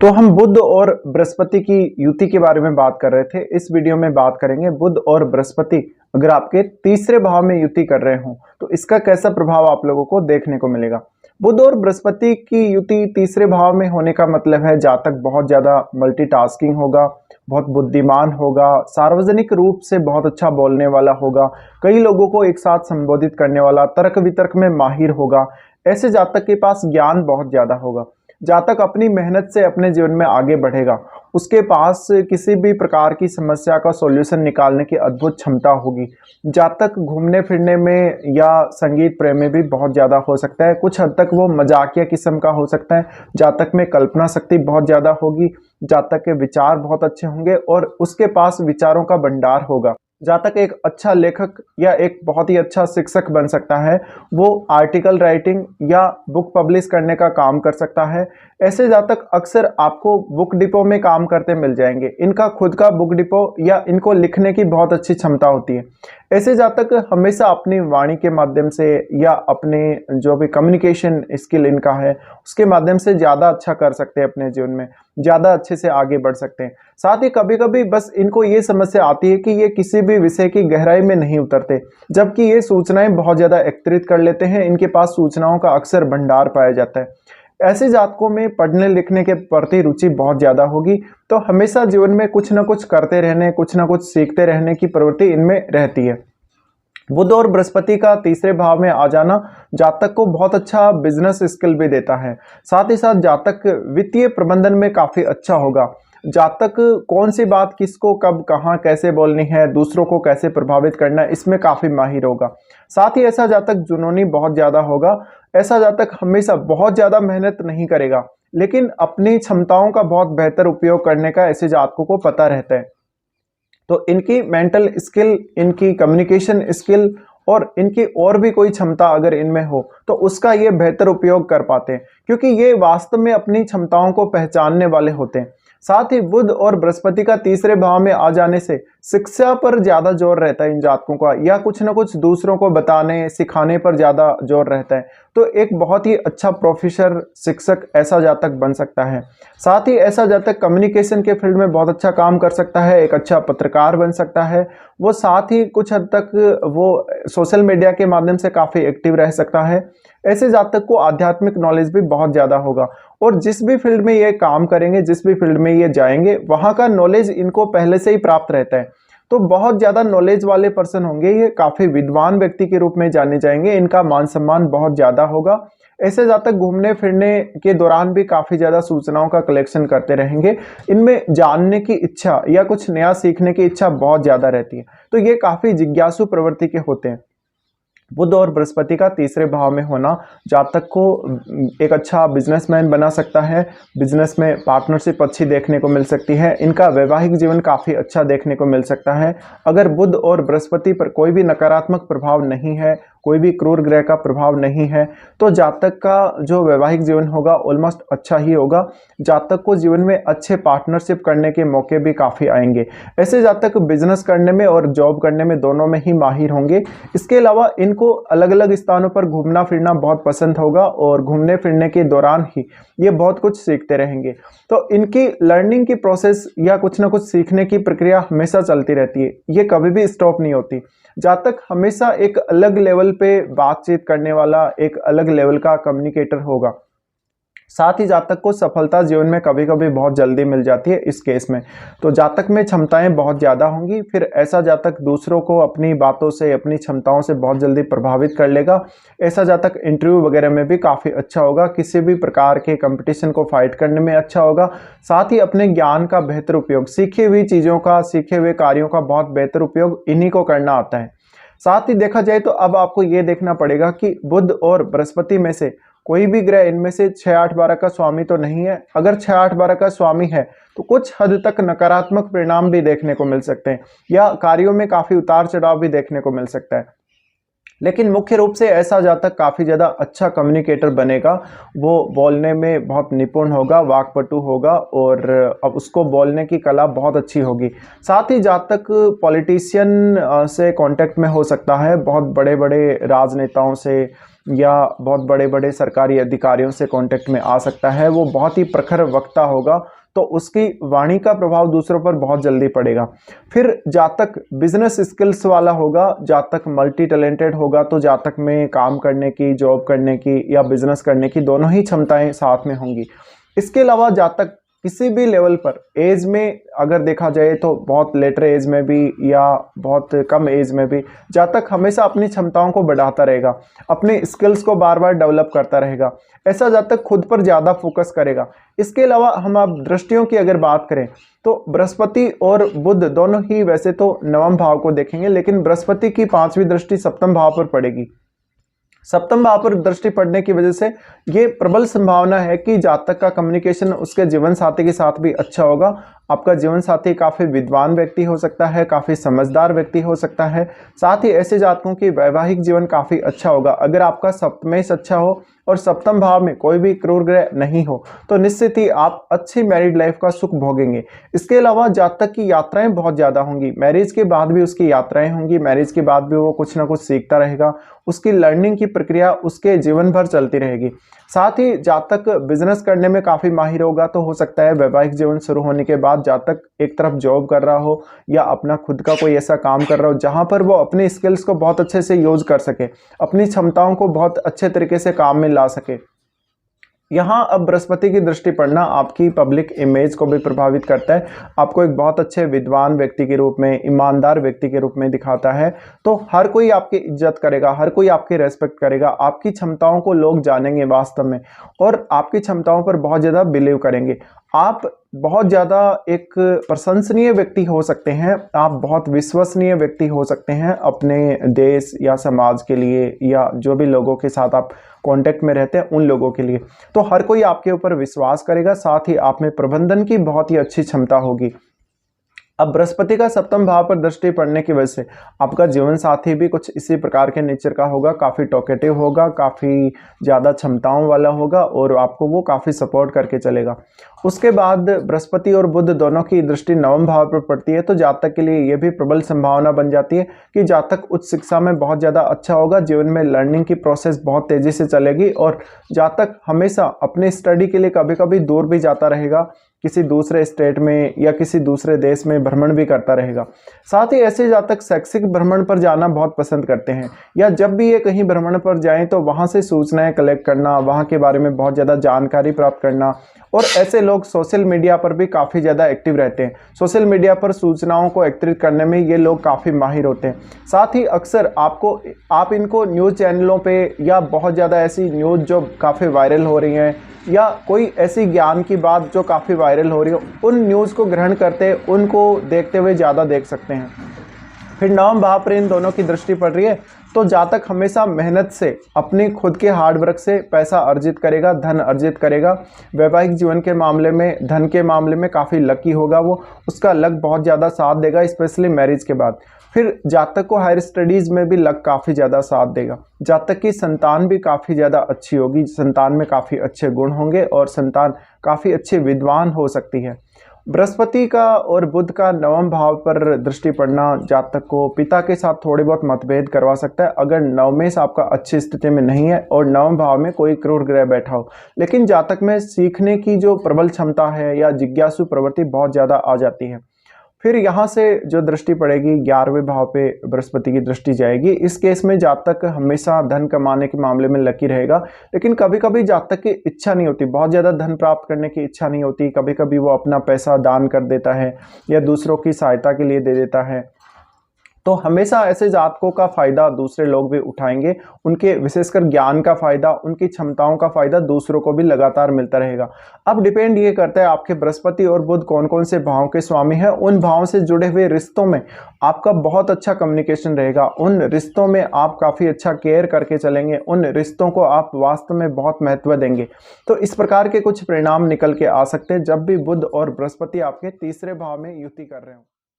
तो हम बुध और बृहस्पति की युति के बारे में बात कर रहे थे। इस वीडियो में बात करेंगे बुध और बृहस्पति अगर आपके तीसरे भाव में युति कर रहे हो तो इसका कैसा प्रभाव आप लोगों को देखने को मिलेगा। बुध और बृहस्पति की युति तीसरे भाव में होने का मतलब है जातक बहुत ज्यादा मल्टीटास्किंग होगा, बहुत बुद्धिमान होगा, सार्वजनिक रूप से बहुत अच्छा बोलने वाला होगा, कई लोगों को एक साथ संबोधित करने वाला, तर्क वितर्क में माहिर होगा। ऐसे जातक के पास ज्ञान बहुत ज्यादा होगा। जातक अपनी मेहनत से अपने जीवन में आगे बढ़ेगा। उसके पास किसी भी प्रकार की समस्या का सॉल्यूशन निकालने की अद्भुत क्षमता होगी। जातक घूमने फिरने में या संगीत प्रेम में भी बहुत ज़्यादा हो सकता है। कुछ हद तक वो मजाकिया किस्म का हो सकता है। जातक में कल्पना शक्ति बहुत ज़्यादा होगी। जातक के विचार बहुत अच्छे होंगे और उसके पास विचारों का भंडार होगा। जातक एक अच्छा लेखक या एक बहुत ही अच्छा शिक्षक बन सकता है। वो आर्टिकल राइटिंग या बुक पब्लिश करने का काम कर सकता है। ऐसे जातक अक्सर आपको बुक डिपो में काम करते मिल जाएंगे। इनका खुद का बुक डिपो या इनको लिखने की बहुत अच्छी क्षमता होती है। ऐसे जातक हमेशा अपनी वाणी के माध्यम से या अपने जो भी कम्युनिकेशन स्किल इनका है उसके माध्यम से ज़्यादा अच्छा कर सकते हैं, अपने जीवन में ज़्यादा अच्छे से आगे बढ़ सकते हैं। साथ ही कभी कभी बस इनको ये समस्या आती है कि ये किसी भी विषय की गहराई में नहीं उतरते, जबकि ये सूचनाएं बहुत ज़्यादा एकत्रित कर लेते हैं। इनके पास सूचनाओं का अक्सर भंडार पाया जाता है। ऐसे जातकों में पढ़ने लिखने के प्रति रुचि बहुत ज़्यादा होगी, तो हमेशा जीवन में कुछ ना कुछ करते रहने, कुछ ना कुछ सीखते रहने की प्रवृत्ति इनमें रहती है। बुध और बृहस्पति का तीसरे भाव में आ जाना जातक को बहुत अच्छा बिजनेस स्किल भी देता है। साथ ही साथ जातक वित्तीय प्रबंधन में काफ़ी अच्छा होगा। जातक कौन सी बात किसको कब कहाँ कैसे बोलनी है, दूसरों को कैसे प्रभावित करना है, इसमें काफ़ी माहिर होगा। साथ ही ऐसा जातक जुनूनी बहुत ज़्यादा होगा। ऐसा जातक हमेशा बहुत ज़्यादा मेहनत नहीं करेगा, लेकिन अपनी क्षमताओं का बहुत बेहतर उपयोग करने का ऐसे जातकों को पता रहता है। तो इनकी मेंटल स्किल, इनकी कम्युनिकेशन स्किल और इनकी और भी कोई क्षमता अगर इनमें हो तो उसका ये बेहतर उपयोग कर पाते हैं, क्योंकि ये वास्तव में अपनी क्षमताओं को पहचानने वाले होते हैं। साथ ही बुध और बृहस्पति का तीसरे भाव में आ जाने से शिक्षा पर ज़्यादा जोर रहता है इन जातकों का, या कुछ ना कुछ दूसरों को बताने सिखाने पर ज़्यादा जोर रहता है। तो एक बहुत ही अच्छा प्रोफेसर, शिक्षक ऐसा जातक बन सकता है। साथ ही ऐसा जातक कम्युनिकेशन के फील्ड में बहुत अच्छा काम कर सकता है, एक अच्छा पत्रकार बन सकता है। वो साथ ही कुछ हद तक वो सोशल मीडिया के माध्यम से काफ़ी एक्टिव रह सकता है। ऐसे जातक को आध्यात्मिक नॉलेज भी बहुत ज़्यादा होगा और जिस भी फील्ड में ये काम करेंगे, जिस भी फील्ड में ये जाएंगे, वहाँ का नॉलेज इनको पहले से ही प्राप्त रहता है। तो बहुत ज़्यादा नॉलेज वाले पर्सन होंगे। ये काफ़ी विद्वान व्यक्ति के रूप में जाने जाएंगे। इनका मान सम्मान बहुत ज़्यादा होगा। ऐसे जातक घूमने फिरने के दौरान भी काफ़ी ज़्यादा सूचनाओं का कलेक्शन करते रहेंगे। इनमें जानने की इच्छा या कुछ नया सीखने की इच्छा बहुत ज़्यादा रहती है। तो ये काफ़ी जिज्ञासु प्रवृत्ति के होते हैं। बुध और बृहस्पति का तीसरे भाव में होना जातक को एक अच्छा बिजनेसमैन बना सकता है। बिजनेस में पार्टनरशिप अच्छी देखने को मिल सकती है। इनका वैवाहिक जीवन काफ़ी अच्छा देखने को मिल सकता है। अगर बुध और बृहस्पति पर कोई भी नकारात्मक प्रभाव नहीं है, कोई भी क्रूर ग्रह का प्रभाव नहीं है, तो जातक का जो वैवाहिक जीवन होगा ऑलमोस्ट अच्छा ही होगा। जातक को जीवन में अच्छे पार्टनरशिप करने के मौके भी काफ़ी आएंगे। ऐसे जातक बिजनेस करने में और जॉब करने में दोनों में ही माहिर होंगे। इसके अलावा इनको अलग अलग स्थानों पर घूमना फिरना बहुत पसंद होगा और घूमने फिरने के दौरान ही ये बहुत कुछ सीखते रहेंगे। तो इनकी लर्निंग की प्रोसेस या कुछ ना कुछ सीखने की प्रक्रिया हमेशा चलती रहती है, ये कभी भी स्टॉप नहीं होती। जातक हमेशा एक अलग लेवल पे बातचीत करने वाला, एक अलग लेवल का कम्युनिकेटर होगा। साथ ही जातक को सफलता जीवन में कभी कभी बहुत जल्दी मिल जाती है इस केस में। तो जातक में क्षमताएं बहुत ज़्यादा होंगी। फिर ऐसा जातक दूसरों को अपनी बातों से, अपनी क्षमताओं से बहुत जल्दी प्रभावित कर लेगा। ऐसा जातक इंटरव्यू वगैरह में भी काफ़ी अच्छा होगा। किसी भी प्रकार के कंपटीशन को फाइट करने में अच्छा होगा। साथ ही अपने ज्ञान का बेहतर उपयोग, सीखी हुई चीज़ों का, सीखे हुए कार्यों का बहुत बेहतर उपयोग इन्हीं को करना आता है। साथ ही देखा जाए तो अब आपको ये देखना पड़ेगा कि बुध और बृहस्पति में से कोई भी ग्रह इनमें से 6, 8, 12 का स्वामी तो नहीं है। अगर 6, 8, 12 का स्वामी है तो कुछ हद तक नकारात्मक परिणाम भी देखने को मिल सकते हैं या कार्यों में काफ़ी उतार चढ़ाव भी देखने को मिल सकता है। लेकिन मुख्य रूप से ऐसा जातक काफ़ी ज़्यादा अच्छा कम्युनिकेटर बनेगा। वो बोलने में बहुत निपुण होगा, वाक्पटु होगा और अब उसको बोलने की कला बहुत अच्छी होगी। साथ ही जातक पॉलिटिशियन से कांटेक्ट में हो सकता है, बहुत बड़े बड़े राजनेताओं से या बहुत बड़े बड़े सरकारी अधिकारियों से कांटेक्ट में आ सकता है। वो बहुत ही प्रखर वक्ता होगा, तो उसकी वाणी का प्रभाव दूसरों पर बहुत जल्दी पड़ेगा। फिर जातक बिजनेस स्किल्स वाला होगा, जातक मल्टी टैलेंटेड होगा, तो जातक में काम करने की, जॉब करने की या बिजनेस करने की दोनों ही क्षमताएं साथ में होंगी। इसके अलावा जातक किसी भी लेवल पर एज में अगर देखा जाए तो बहुत लेटर एज में भी या बहुत कम एज में भी जातक हमेशा अपनी क्षमताओं को बढ़ाता रहेगा, अपने स्किल्स को बार बार डेवलप करता रहेगा। ऐसा जातक खुद पर ज़्यादा फोकस करेगा। इसके अलावा हम आप दृष्टियों की अगर बात करें तो बृहस्पति और बुध दोनों ही वैसे तो नवम भाव को देखेंगे, लेकिन बृहस्पति की 5वीं दृष्टि सप्तम भाव पर पड़ेगी। सप्तम भाव पर दृष्टि पड़ने की वजह से ये प्रबल संभावना है कि जातक का कम्युनिकेशन उसके जीवन साथी के साथ भी अच्छा होगा। आपका जीवन साथी काफ़ी विद्वान व्यक्ति हो सकता है, काफ़ी समझदार व्यक्ति हो सकता है। साथ ही ऐसे जातकों की वैवाहिक जीवन काफ़ी अच्छा होगा। अगर आपका सप्तमेश अच्छा हो और सप्तम भाव में कोई भी क्रूर ग्रह नहीं हो तो निश्चित ही आप अच्छी मैरिड लाइफ का सुख भोगेंगे। इसके अलावा जातक की यात्राएं बहुत ज़्यादा होंगी, मैरिज के बाद भी उसकी यात्राएं होंगी, मैरिज के बाद भी वो कुछ ना कुछ सीखता रहेगा, उसकी लर्निंग की प्रक्रिया उसके जीवन भर चलती रहेगी। साथ ही जातक बिजनेस करने में काफ़ी माहिर होगा, तो हो सकता है वैवाहिक जीवन शुरू होने के बाद जातक एक तरफ जॉब कर रहा हो या अपना खुद का कोई ऐसा काम कर रहा हो जहां पर वो अपने स्किल्स को बहुत अच्छे से यूज कर सके, अपनी क्षमताओं को बहुत अच्छे तरीके से काम में ला सके। यहाँ अब बृहस्पति की दृष्टि पड़ना आपकी पब्लिक इमेज को भी प्रभावित करता है, आपको एक बहुत अच्छे विद्वान व्यक्ति के रूप में, ईमानदार व्यक्ति के रूप में दिखाता है। तो हर कोई आपकी इज्जत करेगा, हर कोई आपकी रेस्पेक्ट करेगा, आपकी क्षमताओं को लोग जानेंगे वास्तव में और आपकी क्षमताओं पर बहुत ज़्यादा बिलीव करेंगे। आप बहुत ज़्यादा एक प्रशंसनीय व्यक्ति हो सकते हैं, आप बहुत विश्वसनीय व्यक्ति हो सकते हैं अपने देश या समाज के लिए या जो भी लोगों के साथ आप कांटेक्ट में रहते हैं उन लोगों के लिए। तो हर कोई आपके ऊपर विश्वास करेगा, साथ ही आप में प्रबंधन की बहुत ही अच्छी क्षमता होगी। अब बृहस्पति का सप्तम भाव पर दृष्टि पड़ने की वजह से आपका जीवन साथी भी कुछ इसी प्रकार के नेचर का होगा, काफ़ी टॉकेटिव होगा, काफ़ी ज़्यादा क्षमताओं वाला होगा और आपको वो काफ़ी सपोर्ट करके चलेगा। उसके बाद बृहस्पति और बुध दोनों की दृष्टि नवम भाव पर पड़ती है, तो जातक के लिए ये भी प्रबल संभावना बन जाती है कि जातक उच्च शिक्षा में बहुत ज़्यादा अच्छा होगा, जीवन में लर्निंग की प्रोसेस बहुत तेज़ी से चलेगी और जातक हमेशा अपने स्टडी के लिए कभी कभी दूर भी जाता रहेगा, किसी दूसरे स्टेट में या किसी दूसरे देश में भ्रमण भी करता रहेगा। साथ ही ऐसे जातक शैक्षिक भ्रमण पर जाना बहुत पसंद करते हैं या जब भी ये कहीं भ्रमण पर जाएं तो वहाँ से सूचनाएं कलेक्ट करना, वहाँ के बारे में बहुत ज़्यादा जानकारी प्राप्त करना। और ऐसे लोग सोशल मीडिया पर भी काफ़ी ज़्यादा एक्टिव रहते हैं, सोशल मीडिया पर सूचनाओं को एकत्रित करने में ये लोग काफ़ी माहिर होते हैं। साथ ही अक्सर आप इनको न्यूज़ चैनलों पे या बहुत ज़्यादा ऐसी न्यूज़ जो काफ़ी वायरल हो रही हैं या कोई ऐसी ज्ञान की बात जो काफ़ी वायरल हो रही हो, उन न्यूज़ को ग्रहण करते, उनको देखते हुए ज़्यादा देख सकते हैं। फिर नवम भाव पर इन दोनों की दृष्टि पड़ रही है, तो जातक हमेशा मेहनत से अपनी खुद के हार्डवर्क से पैसा अर्जित करेगा, धन अर्जित करेगा। वैवाहिक जीवन के मामले में, धन के मामले में काफ़ी लकी होगा वो, उसका लक बहुत ज़्यादा साथ देगा, स्पेशली मैरिज के बाद। फिर जातक को हायर स्टडीज़ में भी लक काफ़ी ज़्यादा साथ देगा। जातक की संतान भी काफ़ी ज़्यादा अच्छी होगी, संतान में काफ़ी अच्छे गुण होंगे और संतान काफ़ी अच्छे विद्वान हो सकती है। बृहस्पति का और बुध का नवम भाव पर दृष्टि पड़ना जातक को पिता के साथ थोड़ी बहुत मतभेद करवा सकता है अगर नवमेश आपका अच्छी स्थिति में नहीं है और नवम भाव में कोई क्रूर ग्रह बैठा हो। लेकिन जातक में सीखने की जो प्रबल क्षमता है या जिज्ञासु प्रवृत्ति बहुत ज़्यादा आ जाती है। फिर यहाँ से जो दृष्टि पड़ेगी 11वें भाव पे बृहस्पति की दृष्टि जाएगी। इस केस में जातक हमेशा धन कमाने के मामले में लकी रहेगा, लेकिन कभी कभी जातक की इच्छा नहीं होती, बहुत ज़्यादा धन प्राप्त करने की इच्छा नहीं होती, कभी कभी वो अपना पैसा दान कर देता है या दूसरों की सहायता के लिए दे देता है। तो हमेशा ऐसे जातकों का फायदा दूसरे लोग भी उठाएंगे, उनके विशेषकर ज्ञान का फायदा, उनकी क्षमताओं का फायदा दूसरों को भी लगातार मिलता रहेगा। अब डिपेंड ये करता है आपके बृहस्पति और बुध कौन कौन से भावों के स्वामी हैं, उन भावों से जुड़े हुए रिश्तों में आपका बहुत अच्छा कम्युनिकेशन रहेगा, उन रिश्तों में आप काफ़ी अच्छा केयर करके चलेंगे, उन रिश्तों को आप वास्तव में बहुत महत्व देंगे। तो इस प्रकार के कुछ परिणाम निकल के आ सकते हैं जब भी बुध और बृहस्पति आपके तीसरे भाव में युति कर रहे हो।